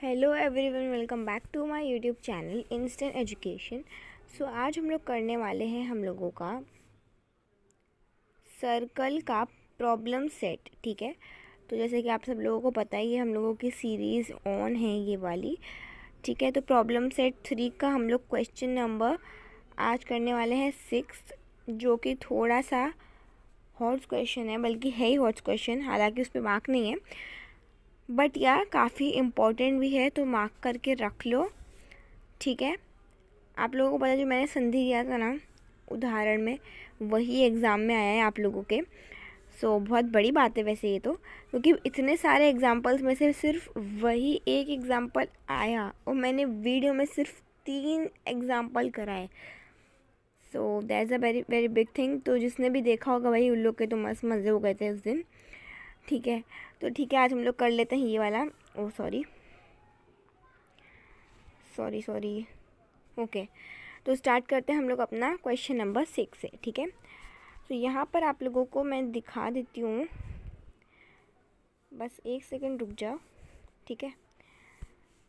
Hello everyone, welcome back to my YouTube channel instant education. So आज हम लोग करने वाले हैं हम लोगों का सर्कल का प्रॉब्लम सेट। ठीक है, तो जैसे कि आप सब लोगों को पता ही है, हम लोगों की सीरीज़ ऑन है ये वाली। ठीक है, तो प्रॉब्लम सेट 3 का हम लोग क्वेश्चन नंबर आज करने वाले हैं 6, जो कि थोड़ा सा हॉट क्वेश्चन है, बल्कि है ही हॉट क्वेश्चन। हालांकि उस पर मार्क नहीं है, बट यार काफ़ी इम्पोर्टेंट भी है, तो मार्क करके रख लो। ठीक है, आप लोगों को पता है जो मैंने संधि दिया था ना उदाहरण में, वही एग्ज़ाम में आया है आप लोगों के। सो बहुत बड़ी बात है वैसे ये तो, क्योंकि इतने सारे एग्जाम्पल्स में से सिर्फ वही एक एग्ज़ाम्पल आया और मैंने वीडियो में सिर्फ 3 एग्ज़ाम्पल कराए। So that's a very very big thing. तो जिसने भी देखा होगा वही, उन लोग के तो मस्त मज़े हो गए थे उस दिन। ठीक है, तो ठीक है, आज हम लोग कर लेते हैं ये वाला। ओ सॉरी सॉरी सॉरी ओके, तो स्टार्ट करते हैं हम लोग अपना क्वेश्चन नंबर 6 से। ठीक है, तो यहाँ पर आप लोगों को मैं दिखा देती हूँ, बस एक सेकंड रुक जाओ। ठीक है,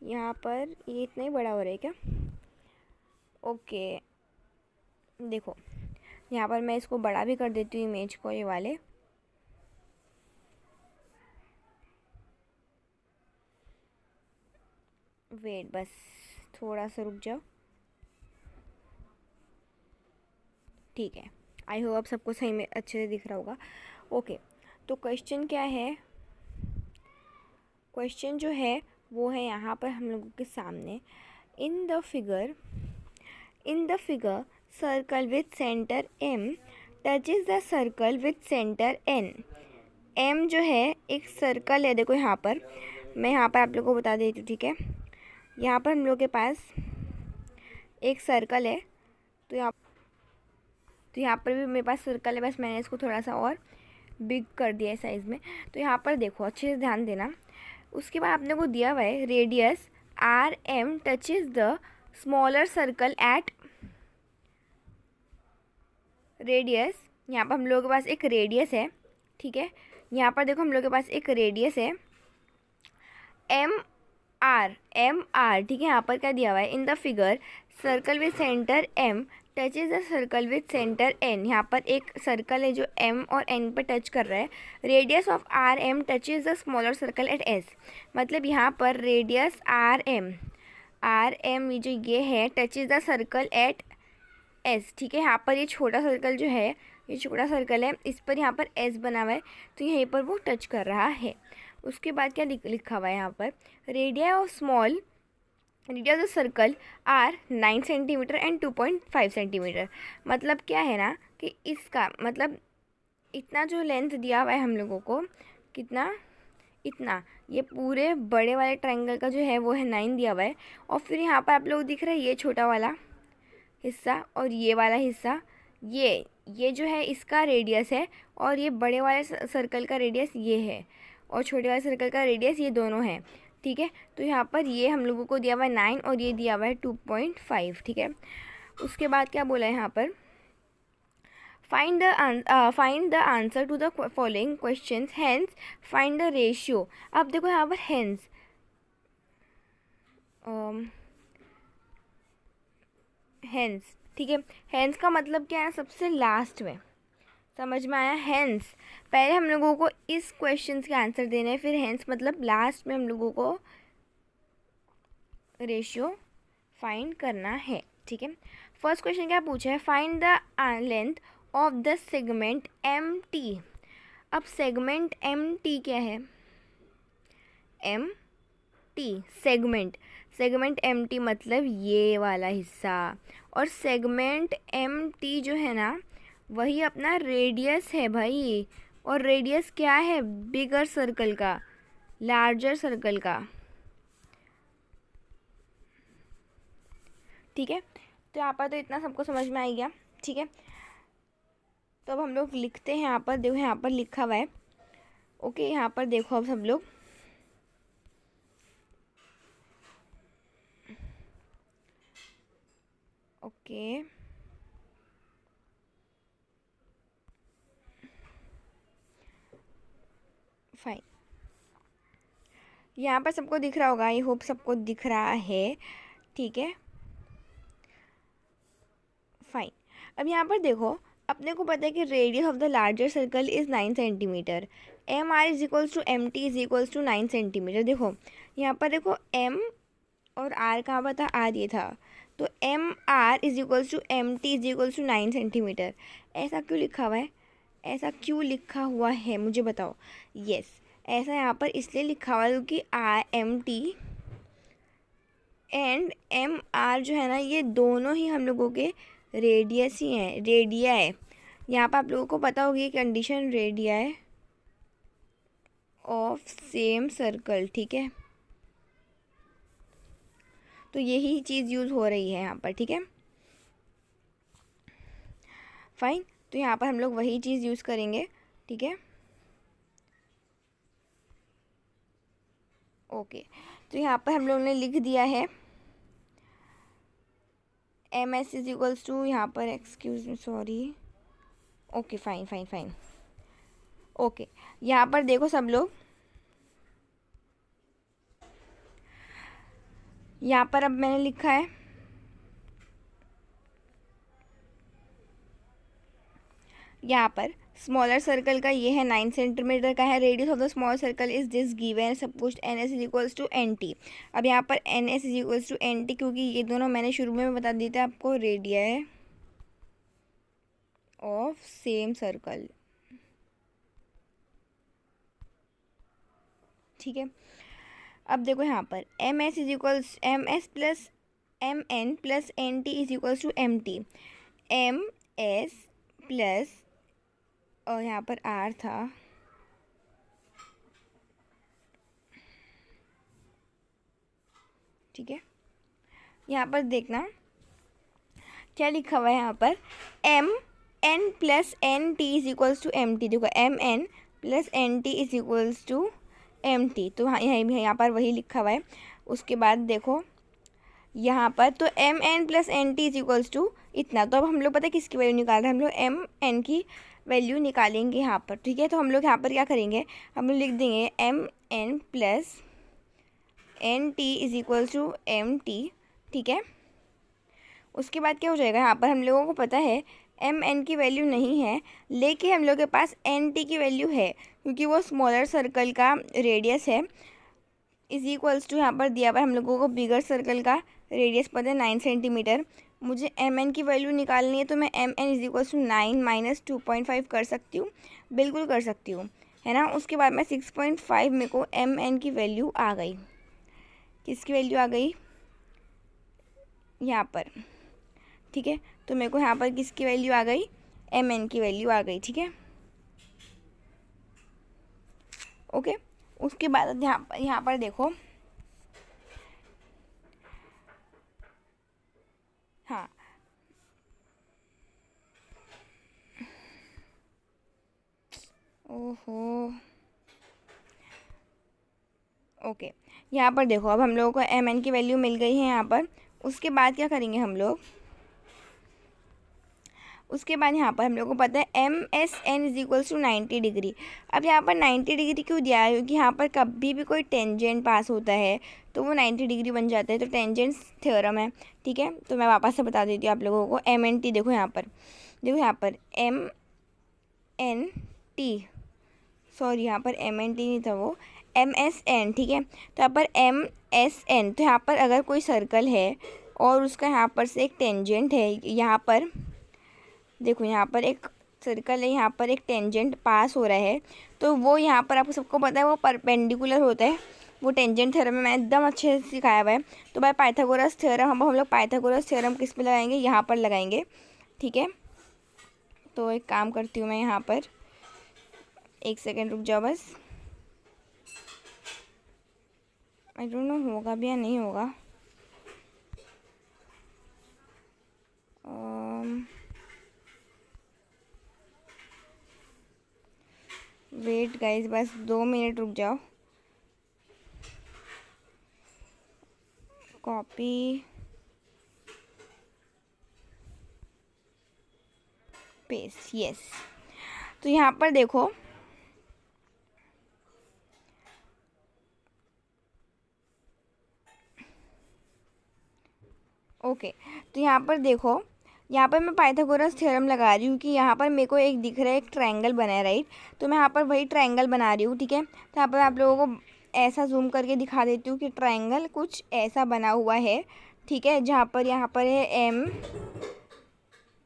यहाँ पर ये इतना ही बड़ा हो रहा है क्या? ओके, देखो यहाँ पर मैं इसको बड़ा भी कर देती हूँ इमेज को, ये वाले। वेट, बस थोड़ा सा रुक जाओ। ठीक है, आई होप आप सबको सही में अच्छे से दिख रहा होगा। ओके, तो क्वेश्चन क्या है? क्वेश्चन जो है वो है यहाँ पर हम लोगों के सामने, in the figure circle with centre M touches the circle with centre N. M जो है एक सर्कल है, देखो यहाँ पर मैं यहाँ पर आप लोगों को बता देती हूँ। ठीक है, यहाँ पर हम लोग के पास एक सर्कल है, तो यहाँ पर भी मेरे पास सर्कल है, बस मैंने इसको थोड़ा सा और बिग कर दिया है साइज़ में। तो यहाँ पर देखो, अच्छे से ध्यान देना। उसके बाद आपने को दिया हुआ है radius R M touches the smaller circle at radius. यहाँ पर हम लोगों के पास एक रेडियस है। ठीक है, यहाँ पर देखो हम लोग के पास एक रेडियस है एम आर। ठीक है, यहाँ पर क्या दिया हुआ है? In the figure circle with centre M touches the circle with centre N. यहाँ पर एक सर्कल है जो एम और एन पर टच कर रहा है। Radius of R M touches the smaller circle at S. मतलब यहाँ पर रेडियस आर एम ये है touches the circle at S. ठीक है, यहाँ पर ये छोटा सर्कल जो है, ये छोटा सर्कल है, इस पर यहाँ पर एस बना हुआ है, तो यहीं पर वो टच कर रहा है। उसके बाद क्या लिखा हुआ है यहाँ पर? Radii of the circle R 9 centimetre and 2.5 centimetre. मतलब क्या है ना कि इसका मतलब इतना जो लेंथ दिया हुआ है हम लोगों को, कितना? इतना। ये पूरे बड़े वाले ट्रायंगल का जो है वो है 9 दिया हुआ है। और फिर यहाँ पर आप लोग दिख रहा है ये छोटा वाला हिस्सा और ये वाला हिस्सा, ये जो है इसका रेडियस है, और ये बड़े वाले सर्कल का रेडियस ये है, और छोटे वाले सर्कल का रेडियस ये दोनों है। ठीक है, तो यहाँ पर ये हम लोगों को दिया हुआ है 9 और ये दिया हुआ है 2.5। ठीक है, उसके बाद क्या बोला है यहाँ पर? Find the answer to the following question, hence find the ratio. अब देखो यहाँ पर हेंस। ठीक है, हेंस का मतलब क्या है? सबसे लास्ट में। समझ में आया? हेंस पहले हम लोगों को इस क्वेश्चन के आंसर देने हैं, फिर हेंस मतलब लास्ट में हम लोगों को रेशियो फाइंड करना है। ठीक है, फर्स्ट क्वेश्चन क्या पूछा है? Find the length of the segment M T. अब सेगमेंट एम टी क्या है? M T segment M T मतलब ये वाला हिस्सा, और सेगमेंट एम टी जो है ना वही अपना रेडियस है भाई। और रेडियस क्या है? बिगर सर्कल का, लार्जर सर्कल का। ठीक है, तो यहाँ पर तो इतना सबको समझ में आ गया। ठीक है, तो अब हम लोग लिखते हैं यहाँ पर, देखो यहाँ पर लिखा हुआ है। ओके, यहाँ पर देखो अब सब लोग, ओके फाइन। यहाँ पर सबको दिख रहा होगा, आई होप सबको दिख रहा है, ठीक है फाइन। अब यहाँ पर देखो, अपने को पता है कि radius of the larger circle is 9 centimetre, M R is equals to M T is equals to 9 centimetre. देखो यहाँ पर देखो एम और आर कहाँ पर था, आर ये था, तो M R is equals to M T is equals to 9 centimetre. ऐसा क्यों लिखा हुआ है, ऐसा क्यों लिखा हुआ है मुझे बताओ। यस ऐसा यहाँ पर इसलिए लिखा हुआ है क्योंकि R M T and M R जो है ना, ये दोनों ही हम लोगों के रेडियस ही हैं, रेडिया है। यहाँ पर आप लोगों को पता होगी कंडीशन, रेडिया है ऑफ सेम सर्कल, ठीक है। तो यही चीज़ यूज़ हो रही है यहाँ पर, ठीक है फाइन। तो यहाँ पर हम लोग वही चीज़ यूज़ करेंगे, ठीक है ओके। तो यहाँ पर हम लोग ने लिख दिया है M S is equals to, यहाँ पर excuse me sorry, okay fine fine fine okay. यहाँ पर देखो सब लोग, यहाँ पर अब मैंने लिखा है, यहाँ पर स्मॉलर सर्कल का ये है 9 सेंटीमीटर का है, radius of the small circle is this given, सब कुछ N S is equals to N T. अब यहाँ पर N S is equals to N T, क्योंकि ये दोनों मैंने शुरू में बता दिए थे आपको, रेडिया है ऑफ सेम सर्कल, ठीक है। अब देखो यहाँ पर M S is equals M S plus M N plus N T is equals to M T, M S plus और यहाँ पर आर था, ठीक है। यहाँ पर देखना क्या लिखा हुआ है, यहाँ पर M N plus N T is equals to M T. देखो M N plus N T is equals to M T, तो हाँ यहाँ पर वही लिखा हुआ है। उसके बाद देखो यहाँ पर तो M N plus N T is equals to इतना, तो अब हम लोग पता है किसकी वैल्यू निकाल रहे हैं, हम लोग एम एन की वैल्यू निकालेंगे यहाँ पर, ठीक है। तो हम लोग यहाँ पर क्या करेंगे, हम लोग लिख देंगे M N plus N T is equals to M T, ठीक है। उसके बाद क्या हो जाएगा, यहाँ पर हम लोगों को पता है एम एन की वैल्यू नहीं है, लेकिन हम लोग के पास एन टी की वैल्यू है, क्योंकि वो स्मॉलर सर्कल का रेडियस है, इज इक्वल्स टू यहाँ पर दिया हुआ है हम लोगों को बिगर सर्कल का रेडियस पता है 9 सेंटीमीटर। मुझे एम एन की वैल्यू निकालनी है, तो मैं M N is equals to 9 minus 2.5 कर सकती हूँ, बिल्कुल कर सकती हूँ, है ना। उसके बाद मैं 6.5 मेरे को एम एन की वैल्यू आ गई, किसकी वैल्यू आ गई यहाँ पर, ठीक है। तो मेरे को यहाँ पर किसकी वैल्यू आ गई, एम एन की वैल्यू आ गई, ठीक है ओके। उसके बाद यहाँ पर देखो, हाँ ओहो ओके। यहाँ पर देखो अब हम लोगों को एम एन की वैल्यू मिल गई है यहाँ पर। उसके बाद क्या करेंगे हम लोग, उसके बाद यहाँ पर हम लोग को पता है M S N is equals to 90 degree. अब यहाँ पर 90 डिग्री क्यों दिया है, क्योंकि यहाँ पर कभी भी कोई टेंजेंट पास होता है तो वो 90 डिग्री बन जाता है, तो टेंजेंट थ्योरम है, ठीक है। तो मैं वापस से बता देती हूँ आप लोगों को, एम एन टी देखो यहाँ पर, देखो यहाँ पर एम एन टी, सॉरी यहाँ पर एम एन टी नहीं था, वो एम एस एन, ठीक है। तो यहाँ पर एम एस एन, तो यहाँ पर अगर कोई सर्कल है और उसका यहाँ पर से एक टेंजेंट है, यहाँ पर देखो यहाँ पर एक सर्कल है, यहाँ पर एक टेंजेंट पास हो रहा है, तो वो यहाँ पर आपको सबको पता है वो परपेंडिकुलर होता है, वो टेंजेंट थ्योरम में मैंने एकदम अच्छे से सिखाया हुआ है। तो बाय पाइथागोरस थ्योरम हम लोग पाइथागोरस थ्योरम किस पे लगाएंगे, यहाँ पर लगाएंगे, ठीक है। तो एक काम करती हूँ मैं, यहाँ पर एक सेकेंड रुक जाओ बस, आई डोंट नो होगा भी या नहीं होगा, वेट गाइस बस 2 मिनट रुक जाओ, कॉपी पेस्ट, यस। तो यहाँ पर देखो ओके, तो यहाँ पर देखो, यहाँ पर मैं पाइथागोरस थ्योरम लगा रही हूँ कि यहाँ पर मेरे को एक दिख रहा है, एक ट्रायंगल बना है, राइट। तो मैं यहाँ पर वही ट्रायंगल बना रही हूँ, ठीक है। तो यहाँ पर आप लोगों को ऐसा जूम करके दिखा देती हूँ कि ट्रायंगल कुछ ऐसा बना हुआ है, ठीक है, जहाँ पर यहाँ पर है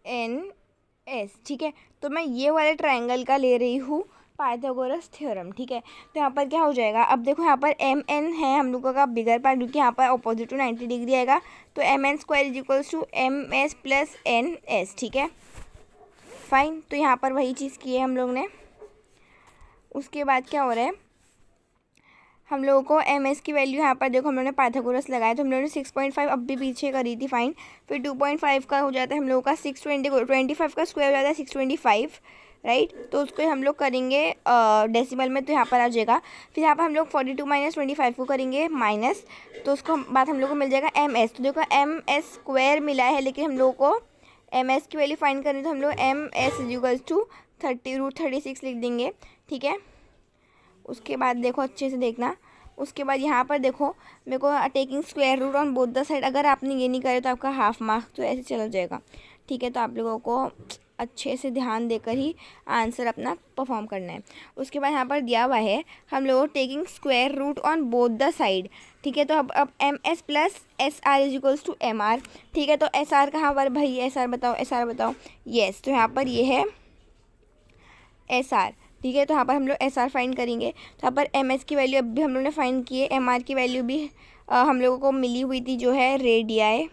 MNS, ठीक है। तो मैं ये वाले ट्रायंगल का ले रही हूँ पाइथागोरस थ्योरम, ठीक है। तो यहाँ पर क्या हो जाएगा, अब देखो यहाँ पर MN है हम लोगों का बिगर पार्ट, क्योंकि यहाँ पर अपोजिट टू 90 डिग्री आएगा। तो MN square is equals to MS plus NS, ठीक है, फाइन। तो यहाँ पर वही चीज़ की है हम लोग ने। उसके बाद क्या हो रहा है, हम लोगों को MS की वैल्यू यहाँ पर देखो हम लोगों ने पाइथागोरस लगाया, तो हम लोगों ने 6.5 अब भी पीछे करी थी, फाइन। फिर 2.5 का हो जाता है हम लोगों का 625 का स्क्वायर हो जाता है 625, राइट। तो उसको हम लोग करेंगे डेसिमल में, तो यहाँ पर आ जाएगा। फिर यहाँ पर हम लोग 42 माइनस 25 को करेंगे माइनस, तो उसको बाद हम लोग को मिल जाएगा MS। तो देखो MS स्क्वायर मिला है, लेकिन हम लोगों को MS की वैल्यू फाइंड करनी, तो हम लोग MS इक्वल्स टू 30√36 लिख देंगे, ठीक है। उसके बाद देखो अच्छे से देखना, उसके बाद यहाँ पर देखो मेरे को taking square root on both the side, अगर आपने ये नहीं करे तो आपका हाफ मार्क तो ऐसे चला जाएगा, ठीक है। तो आप लोगों को अच्छे से ध्यान देकर ही आंसर अपना परफॉर्म करना है। उसके बाद यहाँ पर दिया हुआ है हम लोगों को taking square root on both the side, ठीक है। तो अब MS plus SR is equals to MR, ठीक है। तो SR कहाँ पर भाई, SR बताओ, SR बताओ, येस। तो यहाँ पर ये है SR, ठीक है। तो यहाँ पर हम लोग SR फाइंड करेंगे। तो यहाँ पर MS की वैल्यू अब भी हम लोग ने फाइंड की है, MR की वैल्यू भी हम लोगों को मिली हुई थी, जो है रेडियाई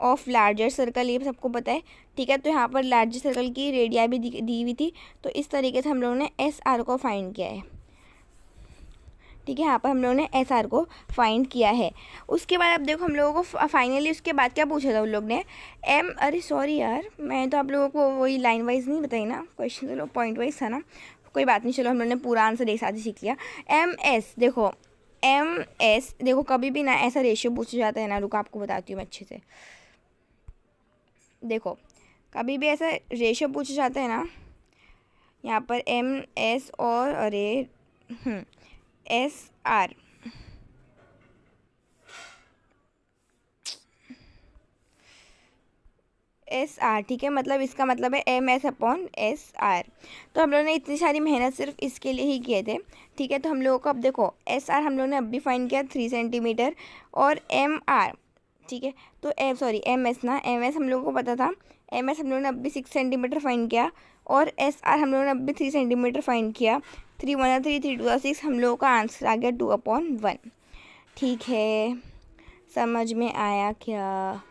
ऑफ लार्जर सर्कल, ये सबको पता है, ठीक है। तो यहाँ पर लार्जर सर्कल की रेडियाई भी दी हुई थी। तो इस तरीके से हम लोगों ने SR को फाइंड किया है, ठीक है। यहाँ पर हम लोगों ने SR को फाइंड किया है। उसके बाद अब देखो हम लोगों को फाइनली उसके बाद क्या पूछा था उन लोग ने, अरे सॉरी यार, मैं तो आप लोगों को वही लाइन वाइज नहीं बताई ना, क्वेश्चन चलो पॉइंट वाइज था ना, कोई बात नहीं, चलो हम लोगों ने पूरा आंसर एक साथ ही सीख लिया। MS देखो, MS देखो, कभी भी ना ऐसा रेशियो पूछा जाता है ना, रुको आपको बताती हूँ मैं अच्छे से। देखो कभी भी ऐसा रेशियो पूछा जाता है ना, यहाँ पर MS और अरे SR, ठीक है, मतलब इसका मतलब है MS अपॉन SR। तो हम लोगों ने इतनी सारी मेहनत सिर्फ इसके लिए ही किए थे, ठीक है। तो हम लोगों को अब देखो SR हम लोगों ने अब भी फाइंड किया 3 सेंटीमीटर, और MR, ठीक है। तो MS ना, MS हम लोगों को पता था, MS हम लोगों ने अब भी 6 सेंटीमीटर फाइंड किया, और SR हम लोगों ने अब भी 3 सेंटीमीटर फाइंड किया। 3 1 3 3 2 6 हम लोगों का आंसर आ गया 2/1, ठीक है। समझ में आया क्या?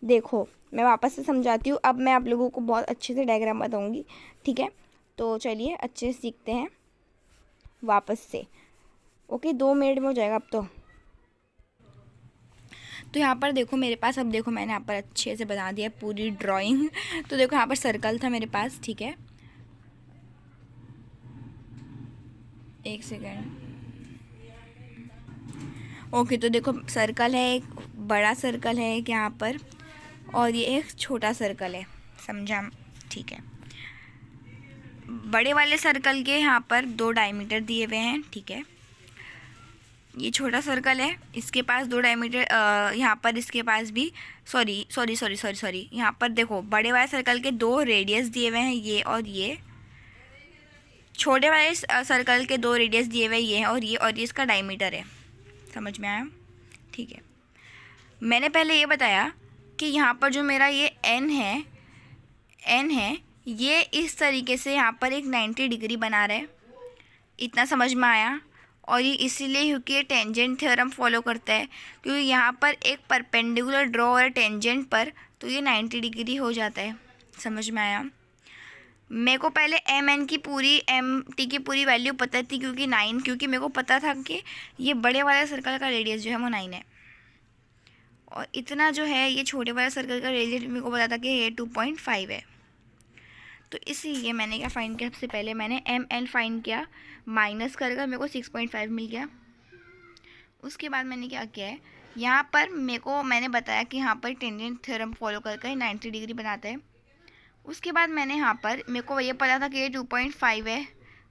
देखो मैं वापस से समझाती हूँ, अब मैं आप लोगों को बहुत अच्छे से डायग्राम बताऊँगी, ठीक है। तो चलिए अच्छे से सीखते हैं वापस से, ओके। 2 मिनट में हो जाएगा अब तो यहाँ पर देखो मेरे पास, अब देखो मैंने यहाँ पर अच्छे से बना दिया पूरी ड्राइंग। तो देखो यहाँ पर सर्कल था मेरे पास, ठीक है, एक सेकेंड, ओके। तो देखो सर्कल है, एक बड़ा सर्कल है एक यहाँ पर, और ये एक छोटा सर्कल है, समझा, ठीक है। बड़े वाले सर्कल के यहाँ पर 2 डायमीटर दिए हुए हैं, ठीक है। ये छोटा सर्कल है, इसके पास 2 डायमीटर, यहाँ पर इसके पास भी, सॉरी, यहाँ पर देखो बड़े वाले सर्कल के 2 रेडियस दिए हुए हैं, ये और ये। छोटे वाले सर्कल के 2 रेडियस दिए हुए ये हैं, और ये इसका डायमीटर है, समझ में आया, ठीक है। मैंने पहले ये बताया कि यहाँ पर जो मेरा ये N है, ये इस तरीके से यहाँ पर एक 90 डिग्री बना रहा है, इतना समझ में आया। और ये इसीलिए क्योंकि ये टेंजेंट थ्योरम फॉलो करता है, क्योंकि यहाँ पर एक परपेंडिकुलर ड्रॉ हो रहा है टेंजेंट पर, तो ये 90 डिग्री हो जाता है, समझ में आया। मेरे को पहले MN की पूरी MT की पूरी वैल्यू पता थी, क्योंकि मेरे को पता था कि ये बड़े वाले सर्कल का रेडियस जो है वो 9 है, और इतना जो है ये छोटे वाले सर्कल का रेडियस मेरे को पता था कि ये 2.5 है। तो इसीलिए मैंने क्या फाइंड किया, सबसे पहले मैंने MN फाइंड किया, माइनस कर मेरे को 6.5 मिल गया। उसके बाद मैंने क्या किया है, यहाँ पर मैंने बताया कि यहाँ पर टेंजेंट थ्योरम फॉलो करके 90 डिग्री बनाता है। उसके बाद मैंने यहाँ पर, मेरे को ये पता था कि ये 2.5 है,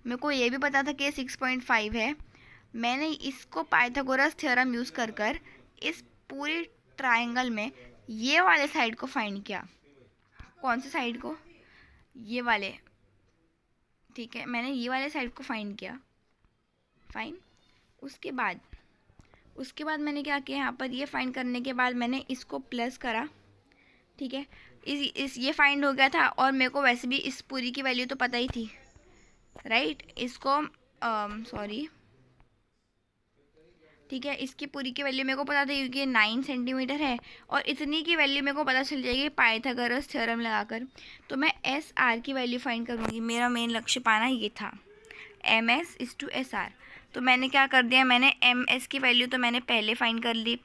मेरे को ये भी पता था कि ये 6.5 है। मैंने इसको पाइथागोरस थ्योरम यूज़ कर इस पूरी ट्रायंगल में ये वाले साइड को फाइंड किया। कौन से साइड को? ये वाले, ठीक है, मैंने ये वाले साइड को फाइंड किया, फाइन। उसके बाद मैंने क्या किया, यहाँ पर ये फाइंड करने के बाद मैंने इसको प्लस करा, ठीक है। इस ये फाइंड हो गया था, और मेरे को वैसे भी इस पूरी की वैल्यू तो पता ही थी, राइट। इसको सॉरी, ठीक है, इसकी पूरी की वैल्यू मेरे को पता थी क्योंकि ये 9 सेंटीमीटर है, और इतनी की वैल्यू मेरे को पता चल जाएगी पाइथागोरस थ्योरम लगाकर। तो मैं एस आर की वैल्यू फाइंड करूँगी, मेरा मेन लक्ष्य पाना ये था, M S is to S R. तो मैंने क्या कर दिया, मैंने एम एस की वैल्यू तो मैंने पहले फाइंड कर ली,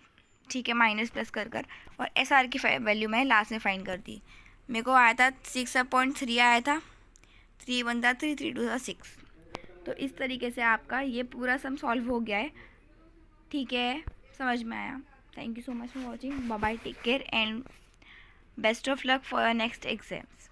ठीक है, माइनस प्लस कर, और एस आर की वैल्यू मैं लास्ट में फाइंड कर दी। मेरे को आया था 6.3 आया था, 3 1 था 3, 3 2 था 6। तो इस तरीके से आपका ये पूरा सम सॉल्व हो गया है, ठीक है, समझ में आया। Thank you so much for watching, bye bye, take care and best of luck for your next exams.